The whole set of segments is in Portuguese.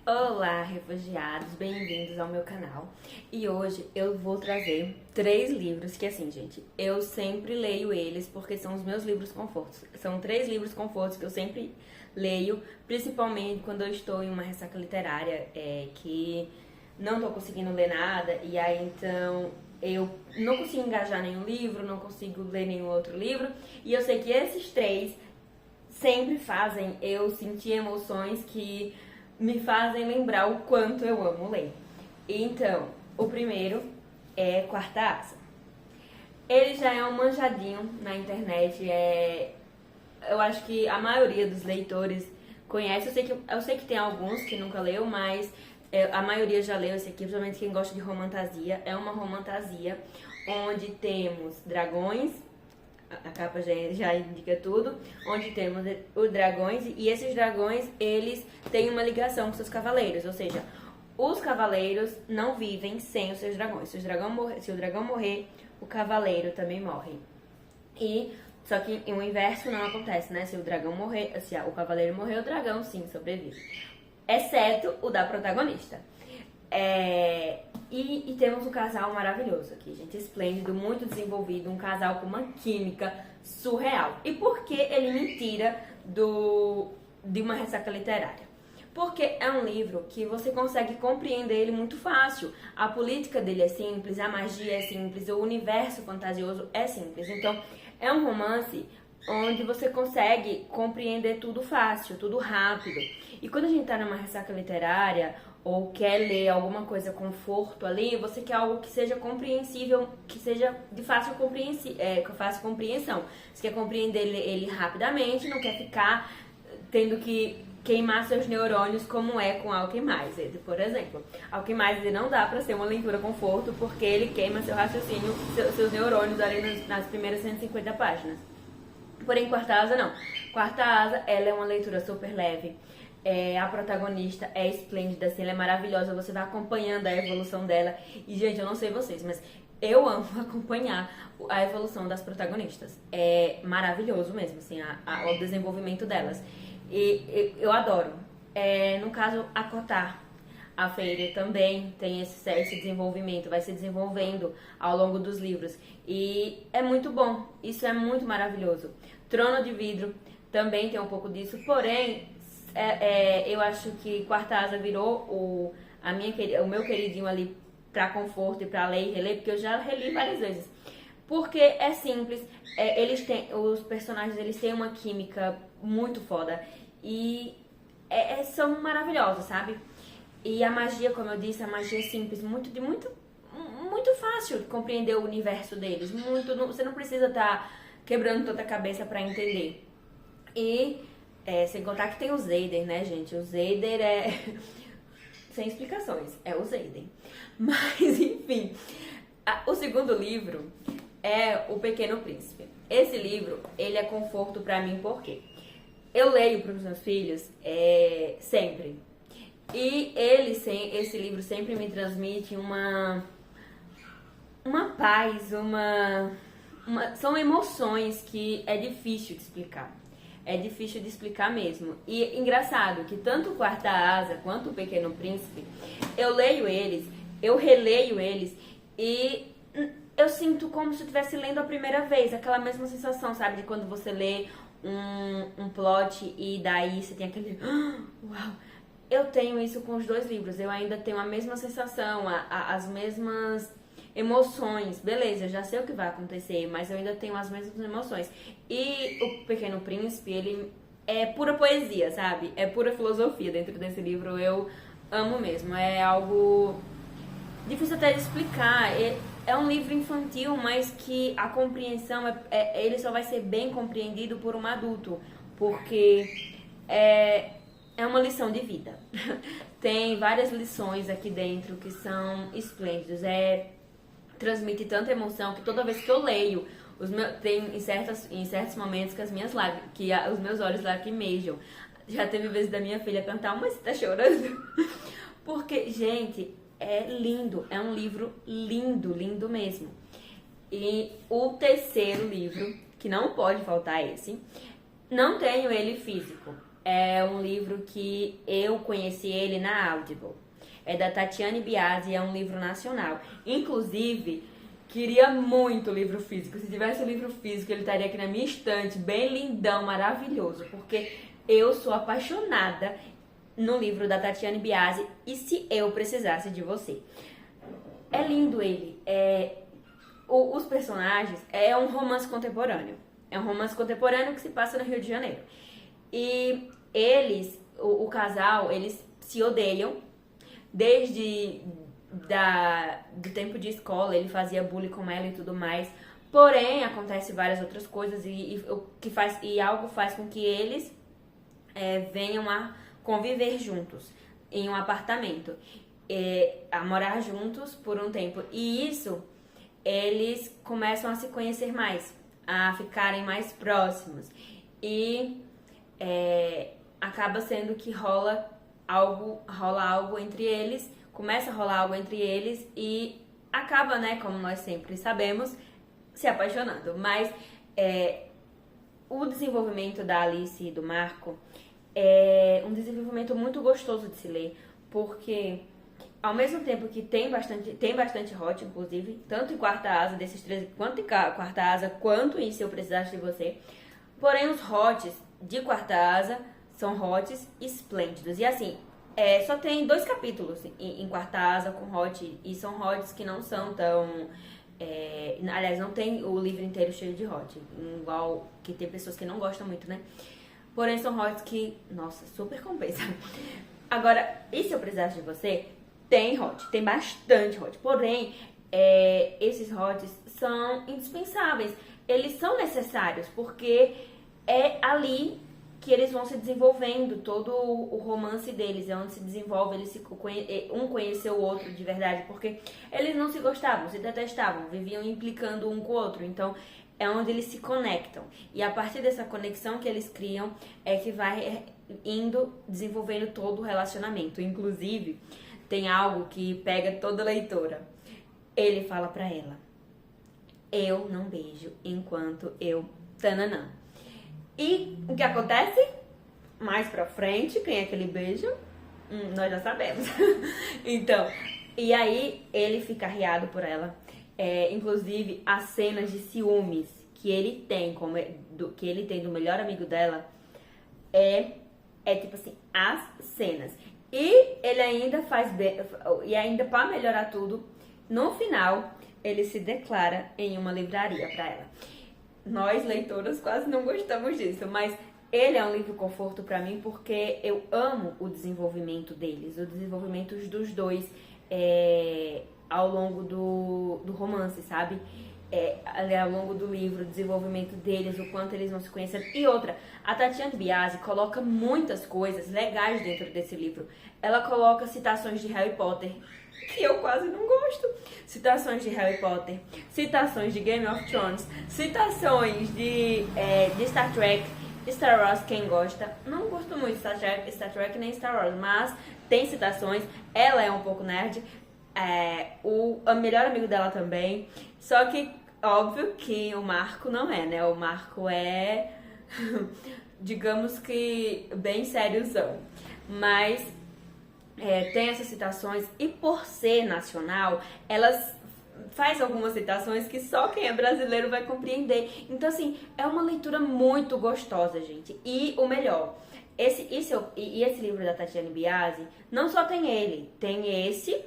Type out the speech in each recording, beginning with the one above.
Olá, refugiados, bem-vindos ao meu canal. E hoje eu vou trazer 3 livros que, assim, gente, eu sempre leio eles porque são os meus livros confortos. São 3 livros confortos que eu sempre leio, principalmente quando eu estou em uma ressaca literária, que não tô conseguindo ler nada, e aí então eu não consigo engajar nenhum livro, não consigo ler nenhum outro livro, e eu sei que esses 3 sempre fazem eu sentir emoções que me fazem lembrar o quanto eu amo ler. Então, o primeiro é Quarta Asa. Ele já é um manjadinho na internet, eu acho que a maioria dos leitores conhece. Eu sei que tem alguns que nunca leu, mas a maioria já leu esse aqui, principalmente quem gosta de romantasia. É uma romantasia onde temos dragões, a capa já indica tudo, onde temos os dragões, e esses dragões, eles têm uma ligação com seus cavaleiros, ou seja, os cavaleiros não vivem sem os seus dragões. Se o dragão morrer, o cavaleiro também morre. Só que o inverso não acontece, né? Se o dragão morrer, se o cavaleiro morrer, o dragão sim sobrevive. Exceto o da protagonista. E temos um casal maravilhoso aqui, gente, esplêndido, muito desenvolvido, um casal com uma química surreal. E por que ele me tira de uma ressaca literária? Porque é um livro que você consegue compreender ele muito fácil. A política dele é simples, a magia é simples, o universo fantasioso é simples. Então, é um romance onde você consegue compreender tudo fácil, tudo rápido. E quando a gente tá numa ressaca literária ou quer ler alguma coisa conforto ali, você quer algo que seja compreensível, que seja de fácil compreensão. Você quer compreender ele rapidamente, não quer ficar tendo que queimar seus neurônios, como é com Alquimais. Por exemplo, Alquimais não dá pra ser uma leitura conforto, porque ele queima seu raciocínio, seus neurônios ali nas primeiras 150 páginas. Porém, Quarta Asa não. Quarta Asa, ela é uma leitura super leve. A protagonista é esplêndida, assim, ela é maravilhosa, você vai acompanhando a evolução dela. E, gente, eu não sei vocês, mas eu amo acompanhar a evolução das protagonistas. É maravilhoso mesmo, assim, o desenvolvimento delas. E eu adoro. No caso, a Cotar, a Feira também tem esse desenvolvimento, vai se desenvolvendo ao longo dos livros. E é muito bom, isso é muito maravilhoso. Trono de Vidro também tem um pouco disso, porém, eu acho que Quarta Asa virou o meu queridinho ali pra conforto e pra ler e reler, porque eu já reli várias vezes. Porque é simples, os personagens eles têm uma química muito foda e são maravilhosos, sabe? E a magia, como eu disse, a magia é simples, muito fácil de compreender o universo deles. Você não precisa estar quebrando toda a cabeça pra entender. E sem contar que tem o Xaden, né, gente? O Xaden sem explicações, é o Xaden. Mas, enfim, o segundo livro é O Pequeno Príncipe. Esse livro, ele é conforto pra mim, por quê? Eu leio pros meus filhos sempre. E esse livro sempre me transmite uma paz, são emoções que é difícil de explicar. É difícil de explicar mesmo. E engraçado que tanto o Quarta Asa quanto o Pequeno Príncipe, eu leio eles, eu releio eles e eu sinto como se eu estivesse lendo a primeira vez. Aquela mesma sensação, sabe? De quando você lê um plot e daí você tem aquele... Uau! Eu tenho isso com os 2 livros. Eu ainda tenho a mesma sensação, as mesmas emoções. Beleza, eu já sei o que vai acontecer, mas eu ainda tenho as mesmas emoções. E o Pequeno Príncipe, ele é pura poesia, sabe? É pura filosofia dentro desse livro. Eu amo mesmo. É algo difícil até de explicar. É um livro infantil, mas que a compreensão, ele só vai ser bem compreendido por um adulto. Porque é uma lição de vida. Tem várias lições aqui dentro que são esplêndidas. Transmite tanta emoção que toda vez que eu leio, tem em certos momentos que os meus olhos lacrimejam. Já teve vezes da minha filha cantar, mas você tá chorando? Porque, gente, é lindo. É um livro lindo, lindo mesmo. E o terceiro livro, que não pode faltar esse, não tenho ele físico. é um livro que eu conheci ele na Audible. É da Tatiane Biasi, é um livro nacional. Inclusive, queria muito o livro físico. Se tivesse o livro físico, ele estaria aqui na minha estante, bem lindão, maravilhoso. Porque eu sou apaixonada no livro da Tatiane Biasi. E se eu precisasse de você? É lindo ele. Os personagens é um romance contemporâneo. É um romance contemporâneo que se passa no Rio de Janeiro. E eles, o casal, eles se odeiam desde do tempo de escola. Ele fazia bullying com ela e tudo mais. Porém, acontece várias outras coisas e algo faz com que eles venham a conviver juntos em um apartamento, a morar juntos por um tempo. E isso, eles começam a se conhecer mais, a ficarem mais próximos. E acaba sendo que rola algo entre eles, começa a rolar algo entre eles e acaba, né, como nós sempre sabemos, se apaixonando. Mas o desenvolvimento da Alice e do Marco é um desenvolvimento muito gostoso de se ler, porque ao mesmo tempo que tem bastante hot, inclusive, tanto em Quarta Asa desses três, quanto em Quarta Asa, quanto em Se Eu Precisasse de Você. Porém, os hots de Quarta Asa são hots esplêndidos. E assim, só tem 2 capítulos em Quarta Asa com hot, e são hots que não são tão... aliás, não tem o livro inteiro cheio de hot, igual que tem pessoas que não gostam muito, né? Porém, são hots que, nossa, super compensa. Agora, e Se Eu Precisasse de Você? Tem hot, tem bastante hot. Porém, esses hots são indispensáveis. Eles são necessários, porque é ali que eles vão se desenvolvendo, todo o romance deles, é onde se desenvolve, um conhecer o outro de verdade, porque eles não se gostavam, se detestavam, viviam implicando um com o outro. Então, é onde eles se conectam. E a partir dessa conexão que eles criam, é que vai indo, desenvolvendo todo o relacionamento. Inclusive, tem algo que pega toda leitora. Ele fala pra ela: eu não beijo enquanto eu... tananã. E o que acontece? Mais pra frente, quem é que ele beija? Nós já sabemos. Então, e aí ele fica arriado por ela. Inclusive, as cenas de ciúmes que ele tem, que ele tem do melhor amigo dela, tipo assim, as cenas. E ele ainda e ainda pra melhorar tudo, no final, ele se declara em uma livraria pra ela. Nós, leitoras, quase não gostamos disso, mas ele é um livro conforto pra mim porque eu amo o desenvolvimento deles, o desenvolvimento dos dois ao longo do romance, sabe? Ao longo do livro, o desenvolvimento deles, o quanto eles vão se conhecendo. E outra, a Tatiane Biasi coloca muitas coisas legais dentro desse livro. Ela coloca citações de Harry Potter, que eu quase não gosto. Citações de Harry Potter, citações de Game of Thrones, citações de Star Trek, Star Wars, quem gosta. Não gosto muito de Star Trek nem Star Wars, mas tem citações. Ela é um pouco nerd. O melhor amigo dela também. Só que, óbvio que o Marco não é, né? O Marco é, digamos que, bem sériozão. Mas tem essas citações, e por ser nacional, elas faz algumas citações que só quem é brasileiro vai compreender. Então, assim, é uma leitura muito gostosa, gente. E o melhor, esse livro da Tatiane Biasi, não só tem ele, tem esse,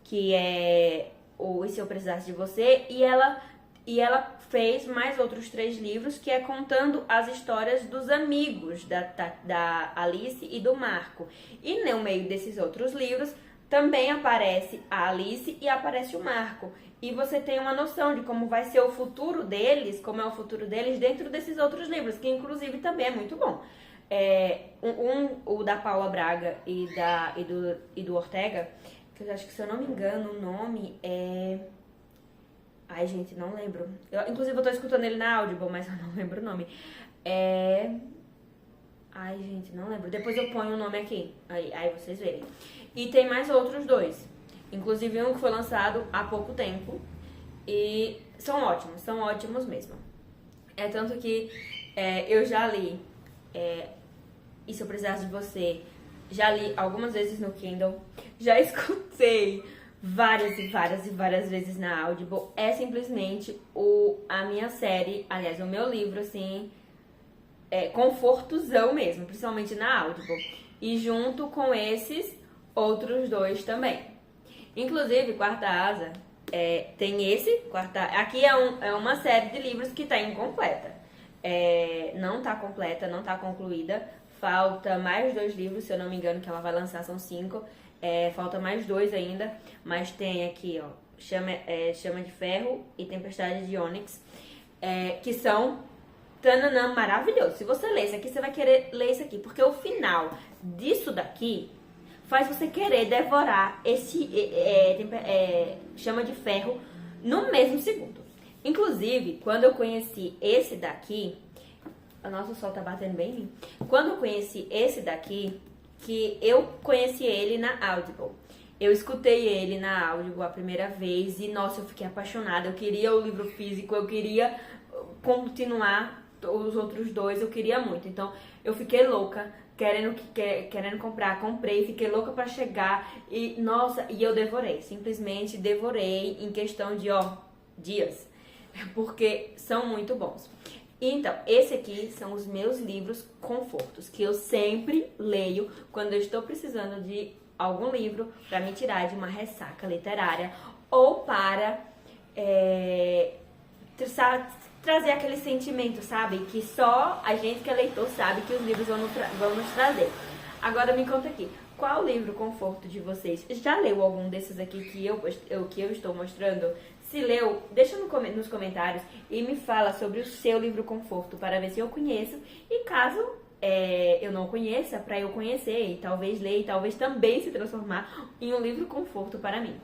que é o E Se Eu Precisasse de Você, e ela fez mais outros 3 livros, que é contando as histórias dos amigos da Alice e do Marco. E no meio desses outros livros também aparece a Alice e aparece o Marco. E você tem uma noção de como vai ser o futuro deles, como é o futuro deles dentro desses outros livros, que inclusive também é muito bom. O da Paula Braga e do Ortega, que eu acho que, se eu não me engano, o nome é... Ai, gente, não lembro. Inclusive, eu tô escutando ele na Audible, mas eu não lembro o nome. Ai, gente, não lembro. Depois eu ponho o nome aqui, aí vocês verem. E tem mais outros 2. Inclusive, um que foi lançado há pouco tempo. E são ótimos mesmo. Tanto que eu já li E Se Eu Precisasse de Você, já li algumas vezes no Kindle, já escutei várias e várias e várias vezes na Audible. É simplesmente a minha série, aliás, o meu livro, assim, confortozão mesmo, principalmente na Audible. E junto com esses outros dois também. Inclusive, Quarta Asa, tem esse, aqui é uma série de livros que está incompleta. Não está completa, não está concluída. Falta mais 2 livros, se eu não me engano, que ela vai lançar, são 5. Falta mais 2 ainda, mas tem aqui, ó, Chama de Ferro e Tempestade de Ônix, que são tananã, maravilhoso. Se você ler isso aqui, você vai querer ler isso aqui, porque o final disso daqui faz você querer devorar esse Chama de Ferro no mesmo segundo. Inclusive, quando eu conheci esse daqui, nossa, o sol tá batendo bem em mim. Quando eu conheci esse daqui, que eu conheci ele na Audible. Eu escutei ele na Audible a primeira vez e, nossa, eu fiquei apaixonada. Eu queria o livro físico, eu queria continuar os outros 2, eu queria muito. Então, eu fiquei louca, querendo comprar, comprei, fiquei louca pra chegar e, nossa, e eu devorei. Simplesmente devorei em questão de, dias. Porque são muito bons. Então, esse aqui são os meus livros confortos, que eu sempre leio quando eu estou precisando de algum livro para me tirar de uma ressaca literária ou para trazer aquele sentimento, sabe? Que só a gente que é leitor sabe que os livros vão nos trazer. Agora me conta aqui, qual o livro conforto de vocês? Já leu algum desses aqui que eu estou mostrando? Se leu, deixa nos comentários e me fala sobre o seu livro conforto para ver se eu conheço. E caso eu não conheça, para eu conhecer e talvez ler e talvez também se transformar em um livro conforto para mim.